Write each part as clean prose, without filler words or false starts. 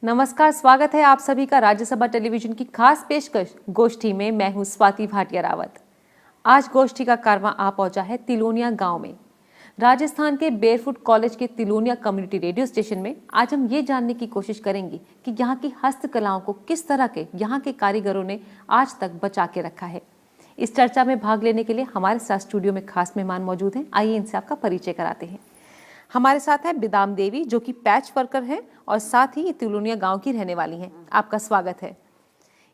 नमस्कार, स्वागत है आप सभी का राज्यसभा टेलीविजन की खास पेशकश गोष्ठी में। मैं हूं स्वाति भाटिया रावत। आज गोष्ठी का कारवां आ पहुंचा है तिलोनिया गांव में, राजस्थान के बेरफुट कॉलेज के तिलोनिया कम्युनिटी रेडियो स्टेशन में। आज हम ये जानने की कोशिश करेंगे कि यहाँ की हस्तकलाओं को किस तरह के यहाँ के कारीगरों ने आज तक बचा के रखा है। इस चर्चा में भाग लेने के लिए हमारे साथ स्टूडियो में खास मेहमान मौजूद हैं। आइए इनसे आपका परिचय कराते हैं। हमारे साथ है बिदाम देवी, जो कि पैच वर्कर हैं और साथ ही ये तिलोनिया गांव की रहने वाली हैं। आपका स्वागत है।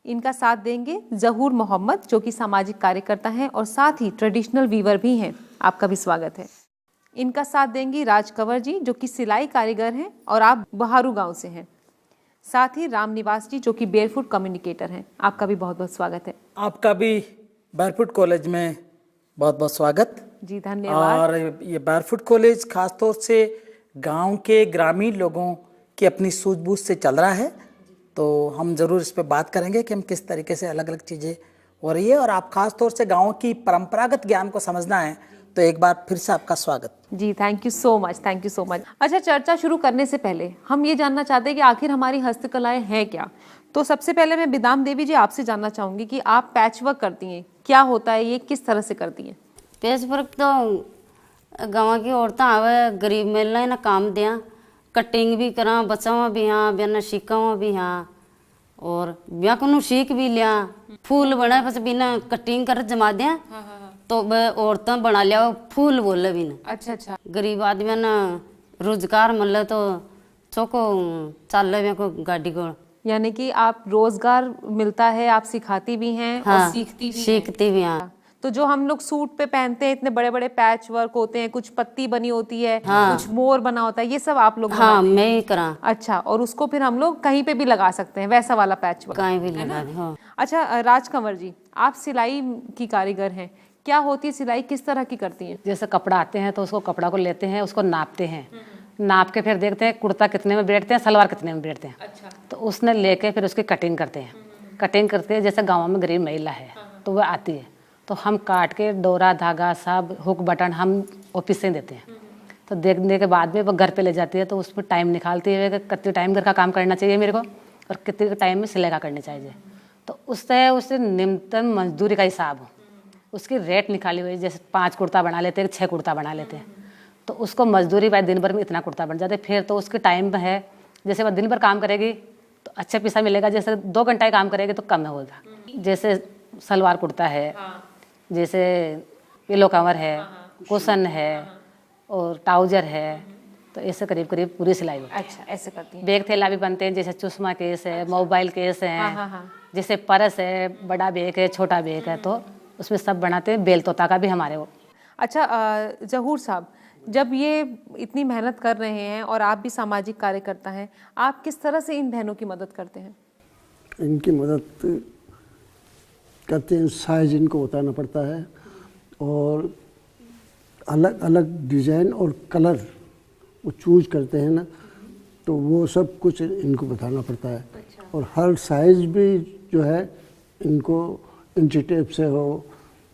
इनका साथ देंगे जहूर मोहम्मद, जो कि सामाजिक कार्यकर्ता हैं और साथ ही ट्रेडिशनल वीवर भी हैं। आपका भी स्वागत है। इनका साथ देंगी राज कंवर जी, जो कि सिलाई कारीगर हैं और आप बहारू गांव से हैं। साथ ही राम निवास जी, जो कि बेरफुट कम्युनिकेटर हैं। आपका भी बहुत बहुत स्वागत है। आपका भी बेरफुट कॉलेज में बहुत बहुत स्वागत जी, धन्यवाद। और ये बेरफुट कॉलेज खास तौर से गांव के ग्रामीण लोगों की अपनी सूझबूझ से चल रहा है, तो हम ज़रूर इस पे बात करेंगे कि हम किस तरीके से अलग अलग चीज़ें हो रही है। और आप खास तौर से गांव की परंपरागत ज्ञान को समझना है, तो एक बार फिर से आपका स्वागत। जी, thank you so much, thank you so much. अच्छा, चर्चा शुरू करने से पहले हम ये जानना चाहते हैं कि आखिर हमारी हस्तकलाएं हैं क्या। तो सबसे पहले मैं बिदाम देवी जी आपसे जानना चाहूंगी कि आप पैच वर्क करती हैं, क्या होता है ये, किस तरह से करती हैं? पैच वर्क तो गाँव की औरतें आवे, गरीब महिलाएं ना काम दिया, कटिंग भी करा, बचावा भी हाँ, बिना सीखा भी हाँ, और ब्याह को सीख भी लिया। फूल बना बस बिना कटिंग कर जमा दिया, तो औरतें बना लिया फूल बोले बिना। अच्छा अच्छा। गरीब आदमी ना रोजगार मिले तो चौको चल को गाड़ी को, यानी कि आप रोजगार मिलता है, आप सिखाती भी हैं हाँ, और सीखती भी हाँ। तो जो हम लोग सूट पे पहनते हैं, इतने बड़े बड़े पैच वर्क होते हैं, कुछ पत्ती बनी होती है, हाँ, कुछ मोर बना होता है, ये सब आप लोग हाँ, मैं ही करा। अच्छा, और उसको फिर हम लोग कहीं पे भी लगा सकते हैं, वैसा वाला पैच वर्क कहीं भी लगा दे। हाँ। अच्छा, राज कंवर जी, आप सिलाई की कारीगर हैं, क्या होती है सिलाई, किस तरह की करती हैं? जैसे कपड़ा आते हैं तो उसको कपड़ा को लेते हैं, उसको नापते हैं, नाप के फिर देखते हैं कुर्ता कितने में बैठते हैं, सलवार कितने में बैठते हैं। अच्छा। तो उसने लेके फिर उसकी कटिंग करते हैं। कटिंग करते हैं, जैसे गाँव में गरीब महिला है तो वह आती है, तो हम काट के डोरा धागा सब हुक बटन हम ऑफिस से देते हैं। तो देखने के बाद में वो घर पे ले जाती है, तो उसमें टाइम निकालती है कि कितने टाइम घर का काम करना चाहिए मेरे को और कितने टाइम में सिलाई का करना चाहिए। तो उससे न्यूनतम मजदूरी का हिसाब उसकी रेट निकाली हुई, जैसे 5 कुर्ता बना लेते हैं, 6 कुर्ता बना लेते हैं, तो उसको मजदूरी भाई दिन भर में इतना कुर्ता बन जाता है। फिर तो उसके टाइम है, जैसे वह दिन भर काम करेगी तो अच्छा पैसा मिलेगा, जैसे 2 घंटा ही काम करेगी तो कम होगा। जैसे सलवार कुर्ता है, जैसे पिलो कवर है, कुशन है और ट्राउजर है, तो ऐसे करीब करीब पूरी सिलाई होती है। अच्छा, ऐसे करती हैं। बैग थैला भी बनते हैं, जैसे चुश्मा केस है, मोबाइल केस है, जैसे पर्स है, बड़ा बैग है, छोटा बैग है, तो उसमें सब बनाते हैं। बेल तोता का भी हमारे वो। अच्छा, जहूर साहब, जब ये इतनी मेहनत कर रहे हैं और आप भी सामाजिक कार्यकर्ता हैं, आप किस तरह से इन बहनों की मदद करते हैं? इनकी मदद करते हैं, साइज इनको बताना पड़ता है और अलग अलग डिज़ाइन और कलर वो चूज करते हैं ना, तो वो सब कुछ इनको बताना पड़ता है। अच्छा। और हर साइज भी जो है इनको इंची टेप से हो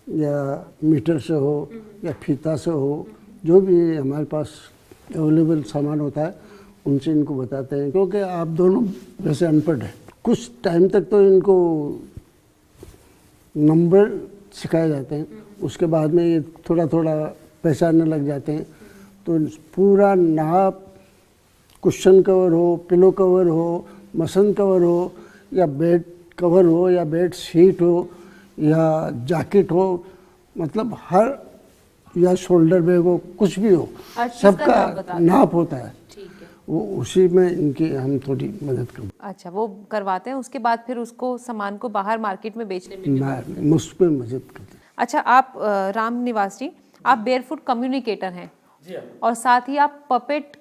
या मीटर से हो या फीता से हो, जो भी हमारे पास अवेलेबल सामान होता है उनसे इनको बताते हैं। क्योंकि आप दोनों वैसे अनपढ़ हैं, कुछ टाइम तक तो इनको नंबर सिखाए जाते हैं, उसके बाद में ये थोड़ा थोड़ा पहचानने लग जाते हैं। तो पूरा नाप, कुशन कवर हो, पिलो कवर हो, मसन कवर हो या बेड कवर हो या बेड शीट हो या जैकेट हो, मतलब हर, या शोल्डर बैग हो, कुछ भी हो, सबका नाप होता है। वो उसी में इनकी हम थोड़ी मदद करते हैं। अच्छा, वो करवाते हैं, उसके बाद फिर उसको सामान को बाहर मार्केट में बेचने में मुझ पर मदद करते हैं। अच्छा, आप राम निवास जी, आप बेरफुट कम्युनिकेटर हैं और साथ ही आप पपेट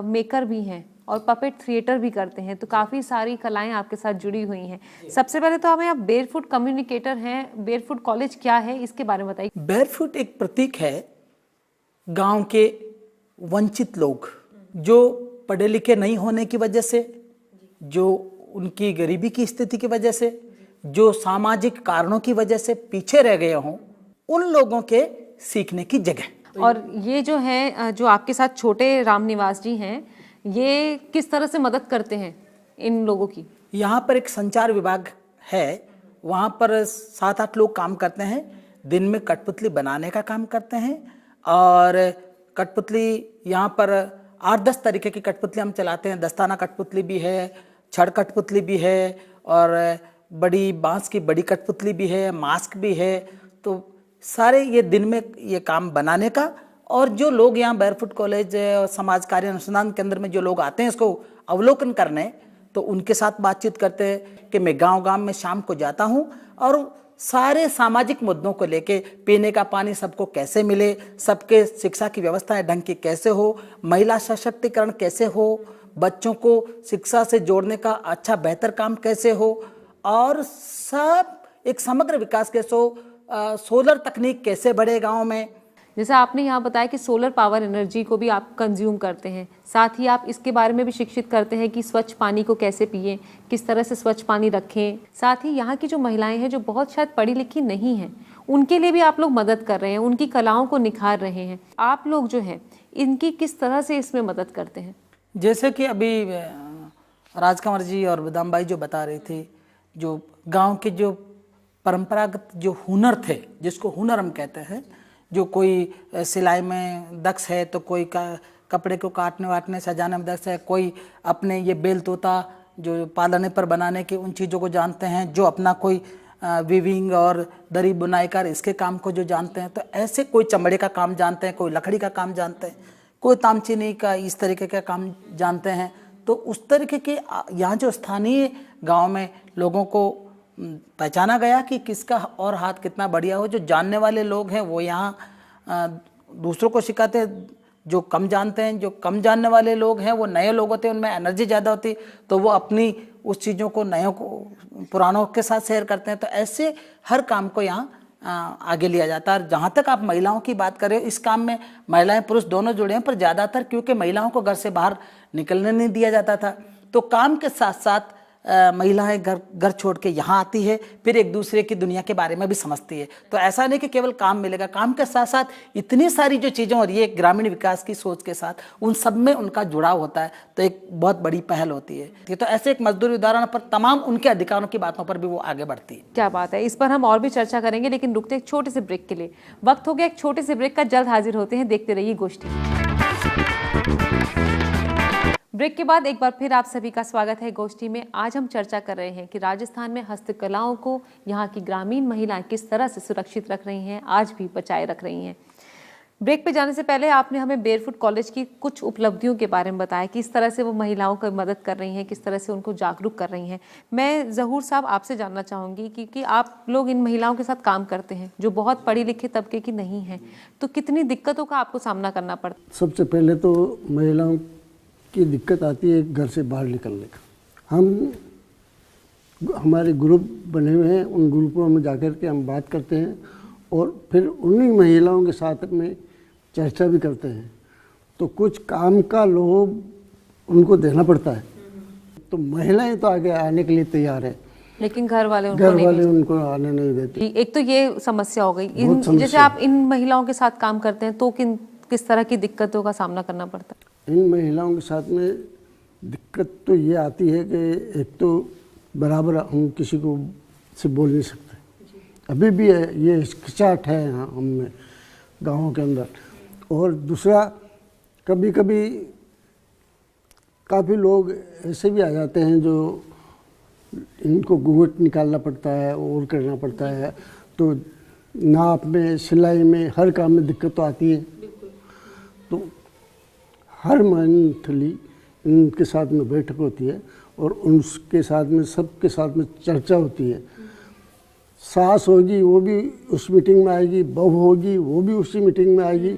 मेकर भी हैं और पपेट थिएटर भी करते हैं, तो काफ़ी सारी कलाएं आपके साथ जुड़ी हुई हैं। सबसे पहले तो हमें, आप बेरफुट कम्युनिकेटर हैं, बेरफुट कॉलेज क्या है, इसके बारे में बताइए। बेरफुट एक प्रतीक है गांव के वंचित लोग, जो पढ़े लिखे नहीं होने की वजह से, जो उनकी गरीबी की स्थिति की वजह से, जो सामाजिक कारणों की वजह से पीछे रह गए हों, उन लोगों के सीखने की जगह। और ये जो है जो आपके साथ छोटे रामनिवास जी हैं, ये किस तरह से मदद करते हैं इन लोगों की? यहाँ पर एक संचार विभाग है, वहाँ पर 7-8 लोग काम करते हैं। दिन में कठपुतली बनाने का काम करते हैं और कठपुतली यहाँ पर 8-10 तरीके की कठपुतली हम चलाते हैं। दस्ताना कठपुतली भी है, छड़ कठपुतली भी है और बड़ी बांस की बड़ी कठपुतली भी है, मास्क भी है। तो सारे ये दिन में ये काम बनाने का, और जो लोग यहाँ बैरफुट कॉलेज और समाज कार्य अनुसंधान केंद्र में जो लोग आते हैं इसको अवलोकन करने, तो उनके साथ बातचीत करते हैं कि मैं गांव-गांव में शाम को जाता हूँ और सारे सामाजिक मुद्दों को लेके, पीने का पानी सबको कैसे मिले, सबके शिक्षा की व्यवस्थाएं ढंग की कैसे हो, महिला सशक्तिकरण कैसे हो, बच्चों को शिक्षा से जोड़ने का अच्छा बेहतर काम कैसे हो, और सब एक समग्र विकास के सोलर तकनीक कैसे बढ़े गाँव में। जैसे आपने यहाँ बताया कि सोलर पावर एनर्जी को भी आप कंज्यूम करते हैं, साथ ही आप इसके बारे में भी शिक्षित करते हैं कि स्वच्छ पानी को कैसे पिएं, किस तरह से स्वच्छ पानी रखें। साथ ही यहाँ की जो महिलाएं हैं जो बहुत शायद पढ़ी लिखी नहीं हैं, उनके लिए भी आप लोग मदद कर रहे हैं, उनकी कलाओं को निखार रहे हैं। आप लोग जो हैं इनकी किस तरह से इसमें मदद करते हैं? जैसे कि अभी राजकंवर जी और बदाम बाई जो बता रहे थे, जो गाँव के जो परंपरागत जो हुनर थे, जिसको हुनर हम कहते हैं, जो कोई सिलाई में दक्ष है तो कोई कपड़े को काटने वाटने सजाने में दक्ष है, कोई अपने ये बेल तोता जो पालने पर बनाने की उन चीज़ों को जानते हैं, जो अपना कोई वीविंग और दरी बुनाई कर इसके काम को जो जानते हैं। तो ऐसे कोई चमड़े का काम जानते हैं, कोई लकड़ी का काम जानते हैं, कोई तामचीनी का इस तरीके का काम जानते हैं। तो उस तरीके के यहाँ जो स्थानीय गाँव में लोगों को पहचाना गया कि किसका और हाथ कितना बढ़िया हो। जो जानने वाले लोग हैं वो यहाँ दूसरों को सिखाते हैं, जो कम जानते हैं, जो कम जानने वाले लोग हैं वो नए लोग होते हैं, उनमें एनर्जी ज़्यादा होती, तो वो अपनी उस चीज़ों को नयों को पुरानों के साथ शेयर करते हैं। तो ऐसे हर काम को यहाँ आगे लिया जाता है। जहाँ तक आप महिलाओं की बात करें, इस काम में महिलाएं पुरुष दोनों जुड़े हैं, पर ज़्यादातर क्योंकि महिलाओं को घर से बाहर निकलने नहीं दिया जाता था, तो काम के साथ साथ महिलाएं घर छोड़ के यहाँ आती है, फिर एक दूसरे की दुनिया के बारे में भी समझती है। तो ऐसा नहीं कि केवल काम मिलेगा, काम के साथ साथ इतनी सारी जो चीज़ें हो रही है ग्रामीण विकास की सोच के साथ, उन सब में उनका जुड़ाव होता है, तो एक बहुत बड़ी पहल होती है। तो ऐसे एक मजदूरी उदाहरण पर तमाम उनके अधिकारों की बातों पर भी वो आगे बढ़ती है। क्या बात है, इस पर हम और भी चर्चा करेंगे, लेकिन रुकते एक छोटे से ब्रेक के लिए। वक्त हो गया एक छोटे से ब्रेक का, जल्द हाजिर होते हैं, देखते रहिए गोष्ठी। ब्रेक के बाद एक बार फिर आप सभी का स्वागत है गोष्ठी में। आज हम चर्चा कर रहे हैं कि राजस्थान में हस्तकलाओं को यहाँ की ग्रामीण महिलाएं किस तरह से सुरक्षित रख रही हैं, आज भी बचाए रख रही हैं। ब्रेक पे जाने से पहले आपने हमें बेरफुट कॉलेज की कुछ उपलब्धियों के बारे में बताया, किस तरह से वो महिलाओं की मदद कर रही हैं, किस तरह से उनको जागरूक कर रही हैं। मैं ज़हूर साहब आपसे जानना चाहूँगी कि आप लोग इन महिलाओं के साथ काम करते हैं जो बहुत पढ़ी लिखे तबके की नहीं हैं, तो कितनी दिक्कतों का आपको सामना करना पड़ता है? सबसे पहले तो महिलाओं की दिक्कत आती है घर से बाहर निकलने का। हमारे ग्रुप बने हुए हैं, उन ग्रुपों में जाकर के हम बात करते हैं और फिर उन्हीं महिलाओं के साथ में चर्चा भी करते हैं। तो कुछ काम का लोभ उनको देना पड़ता है, तो महिलाएं तो आगे आने के लिए तैयार है, लेकिन घर वाले उनको आने नहीं देते। एक तो ये समस्या हो गई। जैसे आप इन महिलाओं के साथ काम करते हैं तो किस तरह की दिक्कतों का सामना करना पड़ता है? इन महिलाओं के साथ में दिक्कत तो ये आती है कि एक तो बराबर हम किसी को से बोल नहीं सकते, अभी भी ये हिचकिचाहट है यहाँ हम में गाँवों के अंदर। और दूसरा, कभी कभी काफ़ी लोग ऐसे भी आ जाते हैं जो इनको घूंघट निकालना पड़ता है और करना पड़ता है, तो नाप में, सिलाई में, हर काम में दिक्कत तो आती है। तो हर मंथली इनके साथ में बैठक होती है और उनके साथ में सबके साथ में चर्चा होती है। सास होगी वो भी उस मीटिंग में आएगी, बहू होगी वो भी उसी मीटिंग में आएगी।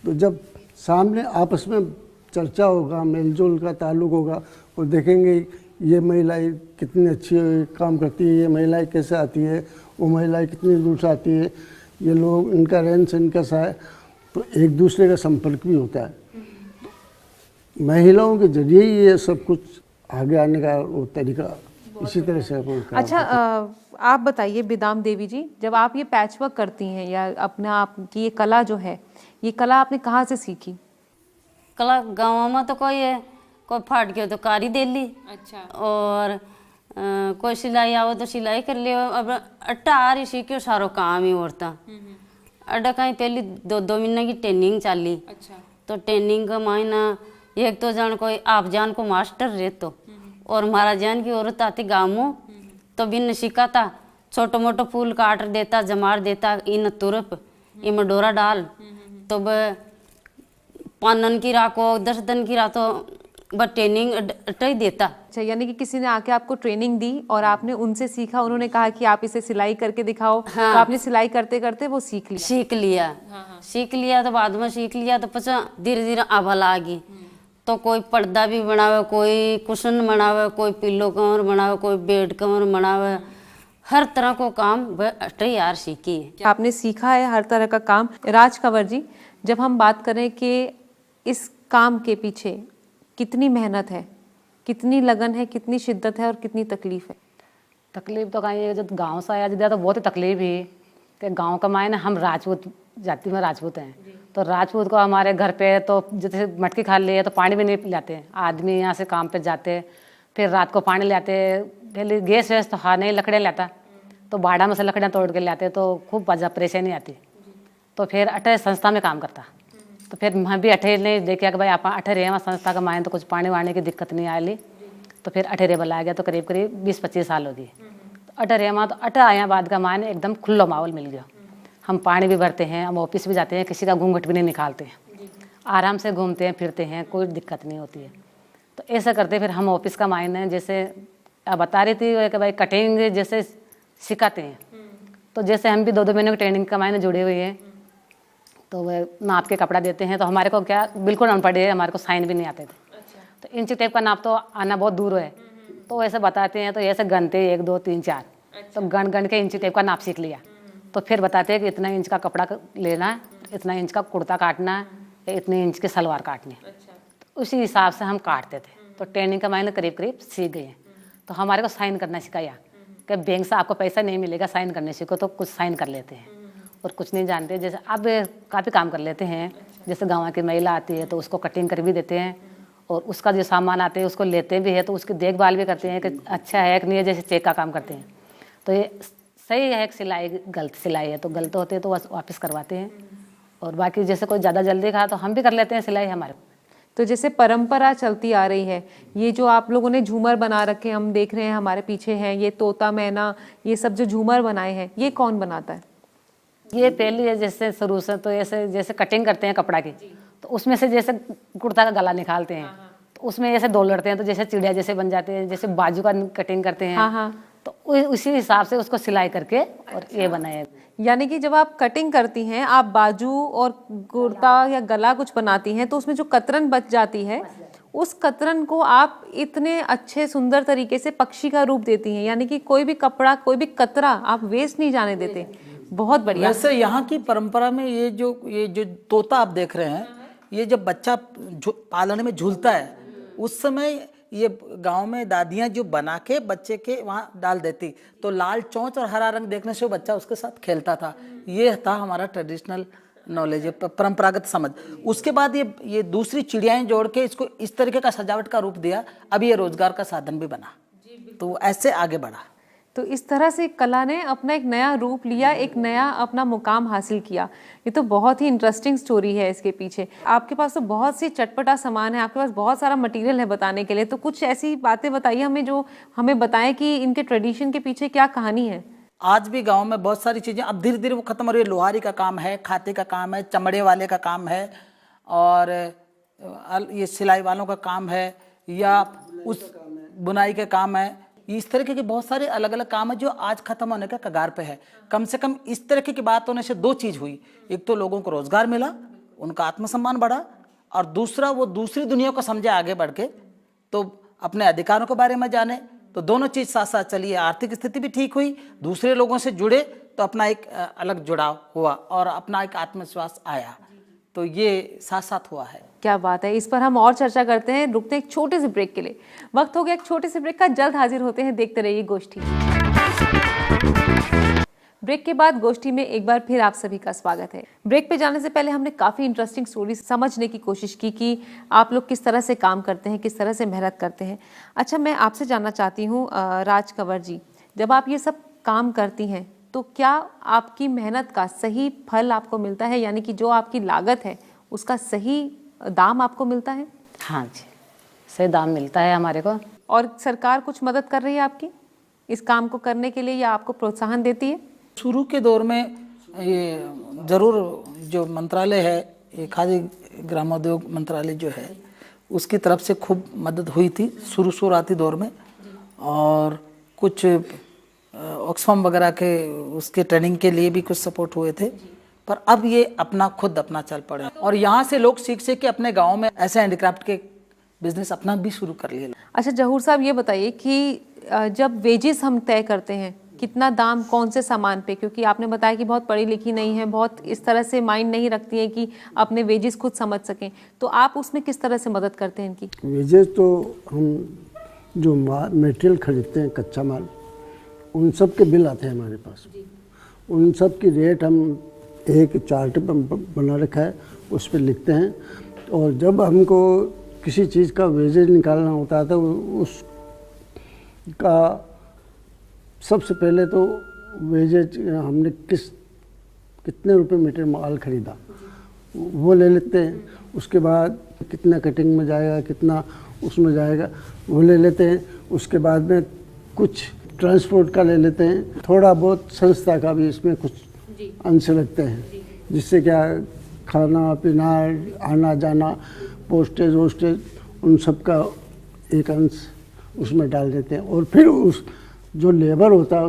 तो जब सामने आपस में चर्चा होगा, मेलजोल का ताल्लुक होगा और देखेंगे ये महिलाएं कितनी अच्छी काम करती है, ये महिलाएं कैसे आती है, वो महिलाएं कितनी दूर से आती है, ये लोग, इनका रहन सहन कैसा है, तो एक दूसरे का संपर्क भी होता है। महिलाओं के जरिए ही ये सब कुछ आगे आने का वो तरीका इसी तरह से अच्छा, आप बताइए बिदाम देवी जी, जब आप ये पैचवर्क करती हैं या अपना आप की ये कला जो है, ये कला आपने कहाँ से सीखी? कला गाँव में तो कोई फाट गया तो कारी दे ली। अच्छा। और कोई सिलाई आओ तो सिलाई कर लियो। अब अट्टा आ रही सीखियो सारो काम ही औरता। अड्डा कहीं पहली 2 महीने की ट्रेनिंग चली। अच्छा। तो ट्रेनिंग का महीना एक तो जान कोई आप जान को मास्टर रहे तो और महाराज जान की औरत आती गाँव में तो बिन सिखाता छोटो मोटो फूल काट देता जमार देता इन तुरप इम डोरा डाल तो 5 दिन की रात को 10 दिन की रात तो बस ट्रेनिंग अट्टा ही देता। अच्छा, यानी कि किसी ने आके आपको ट्रेनिंग दी और आपने उनसे सीखा, उन्होंने कहा कि आप इसे सिलाई करके दिखाओ। हाँ। तो आपने सिलाई करते करते वो सीख लिया। सीख लिया तो बाद में सीख लिया तो पचा धीरे धीरे आभा आ गई। तो कोई पर्दा भी बनावे, कोई कुशन बनावे, कोई पिल्लो कवर बनावे, कोई बेड कवर बनावे, हर तरह को काम अट्टे यार सीखी है। आपने सीखा है हर तरह का काम। राज कंवर जी, जब हम बात करें कि इस काम के पीछे कितनी मेहनत है, कितनी लगन है, कितनी शिद्दत है और कितनी तकलीफ है? तकलीफ तो कहीं जब गांव से आया जिधर तो बहुत ही तकलीफ ही कि गांव का मायने हम राजपूत जाति में राजपूत हैं। तो राजपूत को हमारे घर पे तो जैसे मटकी खा लिए तो पानी भी नहीं पिलाते। आदमी यहाँ से काम पे जाते, फिर रात को पानी लाते, पहले गैस वैस तो हाँ नहीं लकड़ियाँ लाता तो बाड़ा में से लकड़ियाँ तोड़ के लाते तो खूब परेशानी आती। तो फिर अठे संस्था में काम करता तो फिर मैं भी अठे नहीं देखा कि भाई आप अठे रहे वहाँ संस्था का मायने तो कुछ पानी वानी की दिक्कत नहीं आई ली। तो फिर अठे रेबल आ गया तो करीब करीब 20-25 साल हो गई। तो अठे रेमा तो अठे आया बाद का मायने एकदम खुला माहौल मिल गया। हम पानी भी भरते हैं, हम ऑफिस भी जाते हैं, किसी का घूंघट भी नहीं निकालते हैं, आराम से घूमते हैं फिरते हैं, कोई दिक्कत नहीं होती है। तो ऐसा करते फिर हम ऑफिस का मायने जैसे बता रही थी कि भाई कटिंग जैसे सिखाते हैं तो जैसे हम भी 2-2 महीने की ट्रेनिंग का मायने जुड़े हुए हैं। तो वह नाप के कपड़ा देते हैं तो हमारे को क्या बिल्कुल अनपढ़ है, हमारे को साइन भी नहीं आते थे। तो इंची टेप का नाप तो आना बहुत दूर है तो ऐसे बताते हैं तो ऐसे गनते 1 2 3 4 तो गन के इंची टेप का नाप सीख लिया। तो फिर बताते हैं कि इतना इंच का कपड़ा लेना है, इतना इंच का कुर्ता काटना है या इतने इंच की सलवार काटनी है। तो उसी हिसाब से हम काटते थे। तो ट्रेनिंग का मायने करीब करीब सीख गए हैं। तो हमारे को साइन करना सिखाया कि बैंक से आपको पैसा नहीं मिलेगा, साइन करने सीखो। तो कुछ साइन कर लेते हैं और कुछ नहीं जानते। जैसे अब काफ़ी काम कर लेते हैं। जैसे गाँव की महिला आती है तो उसको कटिंग कर भी देते हैं और उसका जो सामान आते हैं उसको लेते भी है तो उसकी देखभाल भी करते हैं कि अच्छा है कि नहीं है, जैसे चेक का काम करते हैं। तो ये सही है कि सिलाई गलत सिलाई है तो गलत होते हैं तो वापस करवाते हैं। और बाकी जैसे कोई ज़्यादा जल्दी खा तो हम भी कर लेते हैं सिलाई हमारे। तो जैसे परंपरा चलती आ रही है, ये जो आप लोगों ने झूमर बना रखे हम देख रहे हैं हमारे पीछे हैं, ये तोता मैना, ये सब जो झूमर बनाए हैं ये कौन बनाता है? ये पहले है जैसे शुरू से तो ऐसे जैसे कटिंग करते हैं कपड़ा की तो उसमें से जैसे कुर्ता का गला निकालते हैं तो उसमें ऐसे दो लड़ते हैं तो जैसे चिड़िया जैसे बन जाते हैं। जैसे बाजू का कटिंग करते हैं तो उसी हिसाब से उसको सिलाई करके और ये बनाया। यानी कि जब आप कटिंग करती हैं, आप बाजू और कुर्ता या गला कुछ बनाती हैं तो उसमें जो कतरन बच जाती है उस कतरन को आप इतने अच्छे सुंदर तरीके से पक्षी का रूप देती हैं। यानी कि कोई भी कपड़ा, कोई भी कतरा आप वेस्ट नहीं जाने देते। बहुत बढ़िया। वैसे यहाँ की परंपरा में ये जो तोता आप देख रहे हैं, ये जब बच्चा पालने में झूलता है उस समय ये गांव में दादियाँ जो बना के बच्चे के वहाँ डाल देती तो लाल चोंच और हरा रंग देखने से वो बच्चा उसके साथ खेलता था। ये था हमारा ट्रेडिशनल नॉलेज, परंपरागत समझ। उसके बाद ये दूसरी चिड़ियाएं जोड़ के इसको इस तरीके का सजावट का रूप दिया। अभी ये रोजगार का साधन भी बना तो ऐसे आगे बढ़ा। तो इस तरह से कला ने अपना एक नया रूप लिया, एक नया अपना मुकाम हासिल किया। ये तो बहुत ही इंटरेस्टिंग स्टोरी है इसके पीछे। आपके पास तो बहुत सी चटपटा सामान है, आपके पास बहुत सारा मटेरियल है बताने के लिए। तो कुछ ऐसी बातें बताइए हमें जो हमें बताएं कि इनके ट्रेडिशन के पीछे क्या कहानी है। आज भी गांव में बहुत सारी चीज़ें अब धीरे धीरे वो खत्म हो रही है। लोहारी का काम है, खाते का काम है, चमड़े वाले का काम है और ये सिलाई वालों का काम है या उस बुनाई का काम है। इस तरीके के बहुत सारे अलग अलग काम है जो आज खत्म होने का कगार पे है। कम से कम इस तरीके की बात होने से 2 चीज़ हुई। एक तो लोगों को रोजगार मिला, उनका आत्मसम्मान बढ़ा और दूसरा वो दूसरी दुनिया को समझे आगे बढ़ के तो अपने अधिकारों के बारे में जाने। तो दोनों चीज़ साथ साथ चली। आर्थिक स्थिति भी ठीक हुई, दूसरे लोगों से जुड़े तो अपना एक अलग जुड़ाव हुआ और अपना एक आत्मविश्वास आया। तो ये साथ साथ हुआ है। क्या बात है। इस पर हम और चर्चा करते हैं, रुकते हैं एक छोटे से ब्रेक के लिए। वक्त हो गया एक छोटे से ब्रेक का, जल्द हाजिर होते हैं। देखते रहिए गोष्ठी। ब्रेक के बाद गोष्ठी में एक बार फिर आप सभी का स्वागत है। ब्रेक पे जाने से पहले हमने काफ़ी इंटरेस्टिंग स्टोरी समझने की कोशिश की कि आप लोग किस तरह से काम करते हैं, किस तरह से मेहनत करते हैं। अच्छा, मैं आपसे जानना चाहती हूँ राज कंवर जी, जब आप ये सब काम करती हैं तो क्या आपकी मेहनत का सही फल आपको मिलता है, यानी कि जो आपकी लागत है उसका सही दाम आपको मिलता है? हाँ जी, सही दाम मिलता है हमारे को। और सरकार कुछ मदद कर रही है आपकी इस काम को करने के लिए, या आपको प्रोत्साहन देती है? शुरू के दौर में ये ज़रूर जो मंत्रालय है, ये खादी ग्रामोद्योग मंत्रालय जो है, उसकी तरफ से खूब मदद हुई थी शुरुआती दौर में, और कुछ ऑक्सफाम वगैरह के उसके ट्रेनिंग के लिए भी कुछ सपोर्ट हुए थे। पर अब ये अपना चल पड़े और यहाँ से लोग सीख के अपने गाँव में ऐसे हैंडीक्राफ्ट के बिजनेस अपना भी शुरू कर लिए। अच्छा जहूर साहब, ये बताइए कि जब वेजेस हम तय करते हैं, कितना दाम कौन से सामान पे, क्योंकि आपने बताया कि बहुत पढ़ी लिखी नहीं है, बहुत इस तरह से माइंड नहीं रखती है कि अपने वेजेस खुद समझ सकें, तो आप उसमें किस तरह से मदद करते हैं इनकी? वेजेस तो हम जो मटेरियल खरीदते हैं, कच्चा माल, उन सब के बिल आते हैं हमारे पास। उन सब की रेट हम एक चार्ट बना रखा है, उस पर लिखते हैं। और जब हमको किसी चीज़ का वेजेज निकालना होता है तो उसका सबसे पहले तो वेजेज हमने कितने रुपए मीटर माल खरीदा वो ले लेते हैं। उसके बाद कितना कटिंग में जाएगा, कितना उसमें जाएगा वो ले लेते हैं। उसके बाद में कुछ ट्रांसपोर्ट का ले लेते हैं, थोड़ा बहुत संस्था का भी इसमें कुछ अंश रखते हैं, जिससे क्या खाना पीना, आना जाना, पोस्टेज वोस्टेज, उन सब का एक अंश उसमें डाल देते हैं। और फिर उस जो लेबर होता है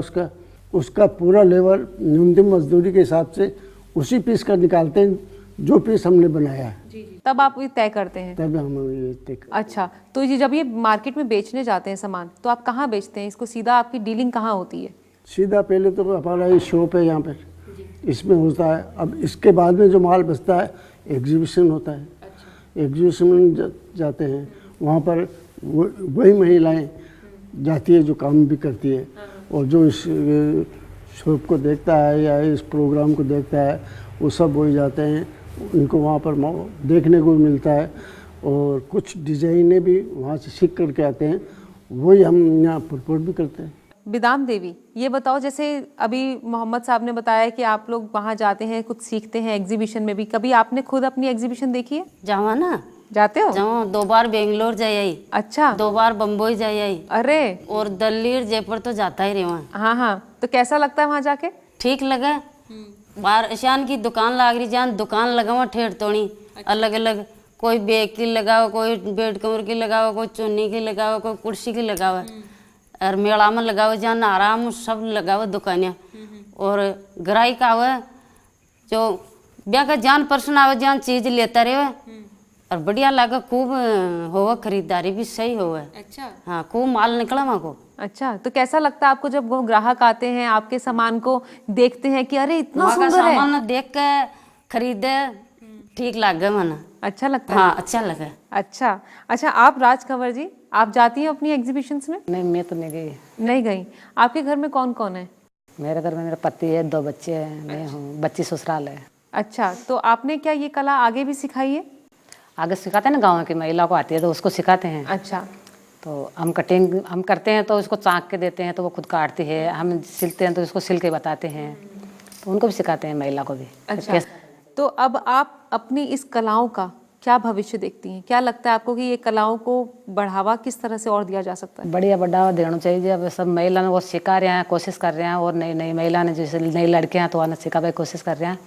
उसका पूरा लेबर न्यूनतम मजदूरी के हिसाब से उसी पीस का निकालते हैं जो पीस हमने बनाया है। तब आप ये तय करते हैं? तब हम ये तय करते हैं। अच्छा, तो ये जब ये मार्केट में बेचने जाते हैं सामान, तो आप कहाँ बेचते हैं इसको? सीधा आपकी डीलिंग कहाँ होती है? सीधा पहले तो हमारा ये शॉप है यहाँ पर, इसमें होता है। अब इसके बाद में जो माल बचता है एग्जीबिशन होता है। एग्जीबिशन में जाते हैं, वहाँ पर वही महिलाएं जाती है जो काम भी करती है, और जो इस शॉप को देखता है या इस प्रोग्राम को देखता है वो सब वही जाते हैं। उनको वहाँ पर देखने को मिलता है, और कुछ डिज़ाइनें भी वहाँ से सीख करके आते हैं, वही हम यहाँ प्रपोज भी करते हैं। बिदाम देवी, ये बताओ, जैसे अभी मोहम्मद साहब ने बताया कि आप लोग वहाँ जाते हैं, कुछ सीखते हैं एग्जीबिशन में भी, कभी आपने खुद अपनी एग्जीबिशन देखी है? जावा ना, जाते हो? जाओ, 2 बार बेंगलोर जाई आई। अच्छा। 2 बार बम्बई जाई आई। अरे। और दिल्ली और जयपुर तो जाता ही रहा। हाँ हाँ, तो कैसा लगता है वहाँ जाके? ठीक लगा। बाहर ईशान की दुकान लाग रही, जान दुकान लगावा ठेठ तोड़ी, अलग अलग, कोई बैग की लगाओ, कोई बेड कवर की लगाओ, कोई चुन्नी की लगाओ, कोई कुर्सी की लगाओ, और मेला में लगाओ, जान आराम सब लगाओ दुकानें। और ग्राहक आवे जो ब्याह का जान पर्सन आवे, जान चीज लेता रहे, और बढ़िया लगा, खूब होगा, खरीदारी भी सही होगा। अच्छा। हाँ, खूब माल निकला वहाँ को। अच्छा, तो कैसा लगता है आपको जब वो ग्राहक आते हैं, आपके सामान को देखते हैं कि अरे इतना सुंदर है? सामान देख के खरीदे, ठीक लगा मन। अच्छा लगता है? हाँ, अच्छा लगा। अच्छा, आप राज कंवर जी, आप जाती हैं अपनी एग्जीबिशंस में? नहीं, मैं तो नहीं गई। नहीं गई। आपके घर में कौन कौन है? मेरे घर में मेरा पति है, 2 बच्चे हैं, मैं हूँ, बच्ची ससुराल है। अच्छा, तो आपने क्या ये कला आगे भी सिखाई है? आगे सिखाते हैं ना, गाँव की महिला को आती है तो उसको सिखाते हैं। अच्छा। तो हम कटिंग हम करते हैं तो उसको चाक के देते हैं तो वो खुद काटती है, हम सिलते हैं तो उसको सिल के बताते हैं, तो उनको भी सिखाते हैं, महिला को भी। अच्छा, तो अब आप अपनी इस कलाओं का क्या भविष्य देखती हैं? क्या लगता है आपको कि ये कलाओं को बढ़ावा किस तरह से और दिया जा सकता है? बढ़िया बढ़ावा देना चाहिए। अब सब महिला ने वो सिखा रहे हैं, कोशिश कर रहे हैं, और नई नई महिला ने जैसे नई लड़कियां तो आना सिखा भाई कोशिश कर रहे हैं,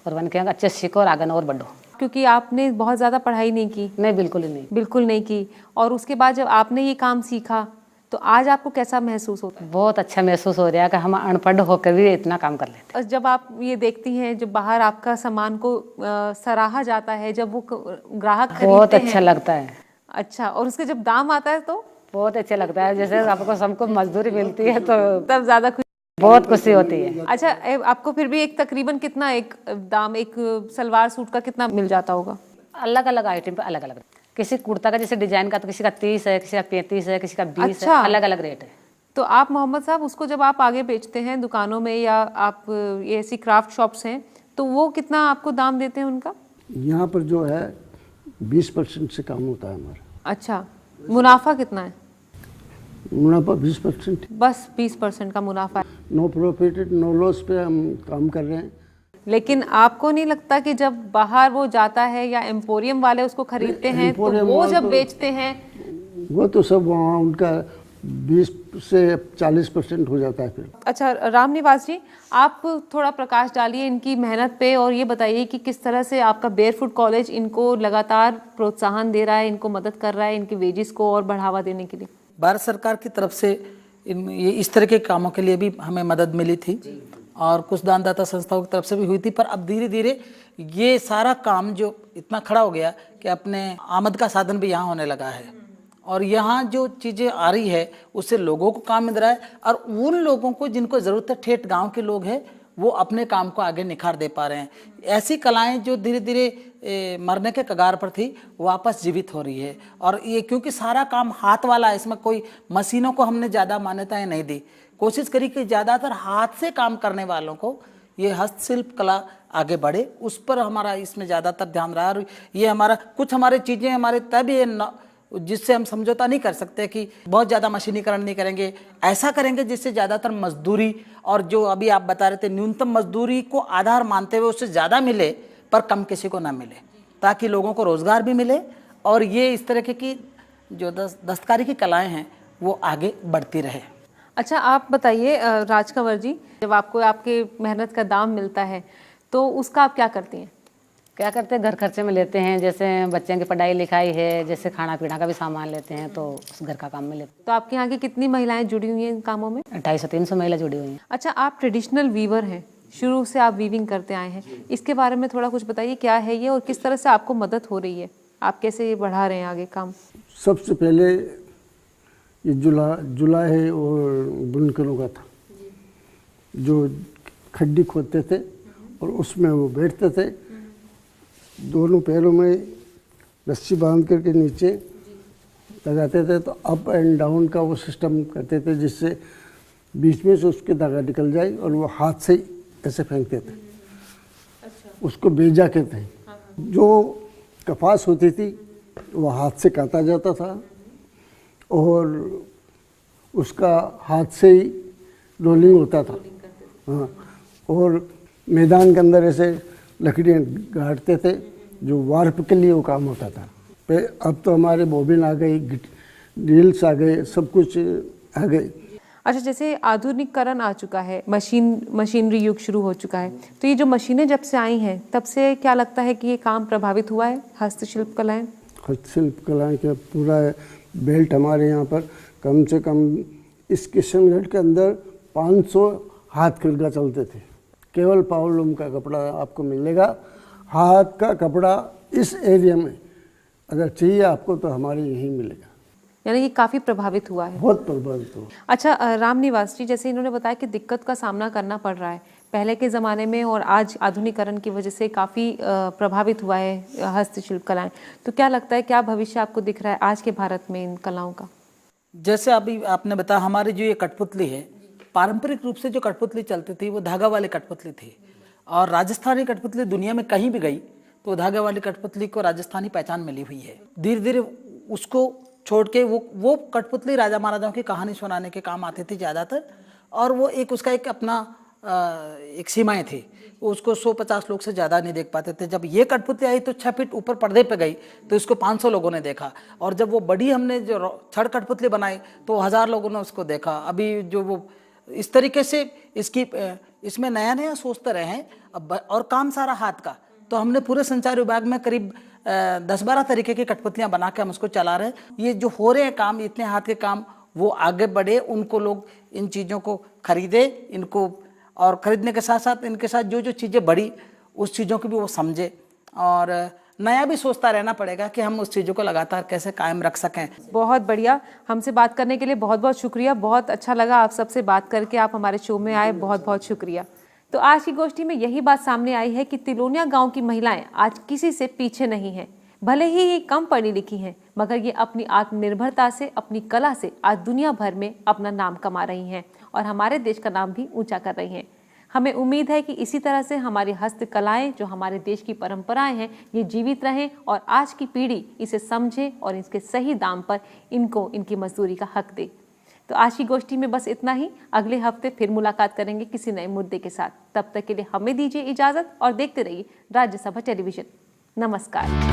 और बन के अच्छे सीखो और आगे और बढ़ो। क्योंकि आपने बहुत ज़्यादा पढ़ाई नहीं की? नहीं, बिल्कुल ही नहीं। बिल्कुल नहीं की। और उसके बाद जब आपने ये काम सीखा तो आज आपको कैसा महसूस होता है? बहुत अच्छा महसूस हो रहा है कि हम अनपढ़ होकर भी इतना काम कर लेते हैं। जब आप ये देखती हैं, जब बाहर आपका सामान को सराहा जाता है, जब वो ग्राहक खरीदते हैं, बहुत अच्छा लगता है। अच्छा, और उसके जब दाम आता है तो बहुत अच्छा लगता है, जैसे आपको सबको मजदूरी मिलती है तो तब ज़्यादा बहुत खुशी होती है। अच्छा, आपको फिर भी एक तकरीबन कितना एक दाम एक सलवार सूट का कितना मिल जाता होगा? अलग अलग आइटम पे अलग अलग। किसी कुर्ता का जैसे डिजाइन का तो किसी का 30 है, किसी का 35 है, किसी का 20 अच्छा। है, अलग अलग रेट है। तो आप मोहम्मद साहब उसको जब आप आगे बेचते हैं दुकानों में या आप ये ऐसी क्राफ्ट शॉप्स हैं तो वो कितना आपको दाम देते हैं उनका? यहाँ पर जो है 20% से कम होता है हमारा। अच्छा, मुनाफा कितना है? मुनाफा 20%। बस 20% का मुनाफा है। नो प्रॉफिट नो लॉस पे हम काम कर रहे हैं। लेकिन आपको नहीं लगता कि जब बाहर वो जाता है या एम्पोरियम वाले उसको खरीदते हैं तो एम्पोरियम वो वाले जब तो- बेचते हैं वो तो सब वहाँ उनका 20 से 40% हो जाता है फिर। अच्छा रामनिवास जी, आप थोड़ा प्रकाश डालिए इनकी मेहनत पे और ये बताइए कि किस तरह से आपका बेयरफुट कॉलेज इनको लगातार प्रोत्साहन दे रहा है, इनको मदद कर रहा है इनकी वेजेस को और बढ़ावा देने के लिए। भारत सरकार की तरफ से ये इस तरह के कामों के लिए भी हमें मदद मिली थी और कुछ दानदाता संस्थाओं की तरफ से भी हुई थी, पर अब धीरे धीरे ये सारा काम जो इतना खड़ा हो गया कि अपने आमद का साधन भी यहाँ होने लगा है और यहाँ जो चीज़ें आ रही है उससे लोगों को काम मिल रहा है और उन लोगों को जिनको ज़रूरत है, ठेठ गांव के लोग हैं, वो अपने काम को आगे निखार दे पा रहे हैं। ऐसी कलाएं जो धीरे धीरे मरने के कगार पर थी वापस जीवित हो रही है और ये क्योंकि सारा काम हाथ वाला है, इसमें कोई मशीनों को हमने ज़्यादा मान्यताएं नहीं दी। कोशिश करी कि ज़्यादातर हाथ से काम करने वालों को ये हस्तशिल्प कला आगे बढ़े, उस पर हमारा इसमें ज़्यादातर ध्यान रहा। और ये हमारा कुछ हमारे चीज़ें हमारे तभी जिससे हम समझौता नहीं कर सकते कि बहुत ज़्यादा मशीनीकरण नहीं करेंगे, ऐसा करेंगे जिससे ज़्यादातर मजदूरी और जो अभी आप बता रहे थे न्यूनतम मजदूरी को आधार मानते हुए उससे ज़्यादा मिले पर कम किसी को ना मिले, ताकि लोगों को रोज़गार भी मिले और ये इस तरह की जो दस्तकारी की कलाएँ हैं वो आगे बढ़ती रहे। अच्छा आप बताइए राजकंवर जी, जब आपको आपके मेहनत का दाम मिलता है तो उसका आप क्या करती हैं? क्या करते हैं, घर खर्चे में लेते हैं, जैसे बच्चों की पढ़ाई लिखाई है, जैसे खाना पीना का भी सामान लेते हैं तो उस घर का काम में लेते तो आपके यहाँ की कितनी महिलाएं जुड़ी हुई हैं इन कामों में? हैं। 250-300 महिला जुड़ी हुई हैं। अच्छा, आप ट्रेडिशनल वीवर हैं, शुरू से आप वीविंग करते आए हैं, इसके बारे में थोड़ा कुछ बताइए, क्या है ये और किस तरह से आपको मदद हो रही है, आप कैसे ये बढ़ा रहे हैं आगे काम? सबसे पहले ये जुलाहे और बुनकरों का था, जो खड्डी खोदते थे और उसमें वो बैठते थे, दोनों पैरों में रस्सी बांध करके नीचे लगाते थे, तो अप एंड डाउन का वो सिस्टम करते थे जिससे बीच में से उसके धागा निकल जाए और वो हाथ से ही ऐसे फेंकते थे। उसको बेजा कहते हैं। जो कपास होती थी वो हाथ से काटा जाता था और उसका हाथ से ही रोलिंग होता था। हाँ, और मैदान के अंदर ऐसे लकड़ियाँ गाड़ते थे जो वार्प के लिए वो काम होता था। अब तो हमारे बोबिन आ गई, रील्स आ गए, सब कुछ आ गए। अच्छा, जैसे आधुनिकीकरण आ चुका है, मशीनरी युग शुरू हो चुका है, तो ये जो मशीनें जब से आई हैं तब से क्या लगता है कि ये काम प्रभावित हुआ है, हस्तशिल्प कलाएं? हस्तशिल्प कलाएँ का पूरा बेल्ट हमारे यहाँ पर कम से कम इस किशनगढ़ के अंदर 500 हाथ खिलका चलते थे। केवल पावलूम का कपड़ा आपको मिलेगा। हाथ का कपड़ा इस एरिया में अगर चाहिए आपको तो हमारे यहीं मिलेगा। यानी कि काफ़ी प्रभावित हुआ है। बहुत प्रभावित हुआ। अच्छा रामनिवास जी, जैसे इन्होंने बताया कि दिक्कत का सामना करना पड़ रहा है पहले के ज़माने में और आज आधुनिकीकरण की वजह से काफ़ी प्रभावित हुआ है हस्तशिल्प कलाएं, तो क्या लगता है, क्या भविष्य आपको दिख रहा है आज के भारत में इन कलाओं का? जैसे अभी आपने बताया, हमारी जो ये कठपुतली है, पारंपरिक रूप से जो कठपुतली चलती थी वो धागा वाली कठपुतली थी और राजस्थानी कठपुतली दुनिया में कहीं भी गई तो धागा वाली कठपुतली को राजस्थानी पहचान मिली हुई है। धीरे धीरे उसको छोड़ के वो कठपुतली राजा महाराजाओं की कहानी सुनाने के काम आती थी ज़्यादातर, और वो उसका एक अपना एक सीमाएं थी, उसको 150 लोग से ज़्यादा नहीं देख पाते थे। जब ये कठपुतली आई तो 6 फीट ऊपर पर्दे पे गई तो इसको 500 लोगों ने देखा, और जब वो बड़ी हमने जो छड़ कठपुतली बनाई तो 1000 लोगों ने उसको देखा। अभी जो वो इस तरीके से इसमें नया नया सोचते रहे हैं अब, और काम सारा हाथ का, तो हमने पूरे संचार विभाग में करीब 10-12 तरीके की कठपुतलियाँ बना के हम उसको चला रहे हैं। ये जो हो रहे हैं काम, इतने हाथ के काम, वो आगे बढ़े, उनको लोग इन चीज़ों को खरीदे, इनको, और ख़रीदने के साथ साथ इनके साथ जो जो चीज़ें बढ़ी उस चीज़ों को भी वो समझे, और नया भी सोचता रहना पड़ेगा कि हम उस चीज़ों को लगातार कैसे कायम रख सकें। बहुत बढ़िया, हमसे बात करने के लिए बहुत बहुत शुक्रिया। बहुत अच्छा लगा आप सबसे बात करके, आप हमारे शो में आए, बहुत बहुत शुक्रिया। तो आज की गोष्ठी में यही बात सामने आई है कि तिलोनिया गांव की महिलाएं आज किसी से पीछे नहीं हैं। भले ही ये कम पढ़ी लिखी हैं, मगर ये अपनी आत्मनिर्भरता से, अपनी कला से आज दुनिया भर में अपना नाम कमा रही हैं और हमारे देश का नाम भी ऊंचा कर रही हैं। हमें उम्मीद है कि इसी तरह से हमारी हस्तकलाएं, जो हमारे देश की परंपराएं हैं, ये जीवित रहें और आज की पीढ़ी इसे समझे और इसके सही दाम पर इनको इनकी मजदूरी का हक दे। तो आज की गोष्ठी में बस इतना ही। अगले हफ्ते फिर मुलाकात करेंगे किसी नए मुद्दे के साथ। तब तक के लिए हमें दीजिए इजाजत और देखते रहिए राज्यसभा टेलीविजन। नमस्कार।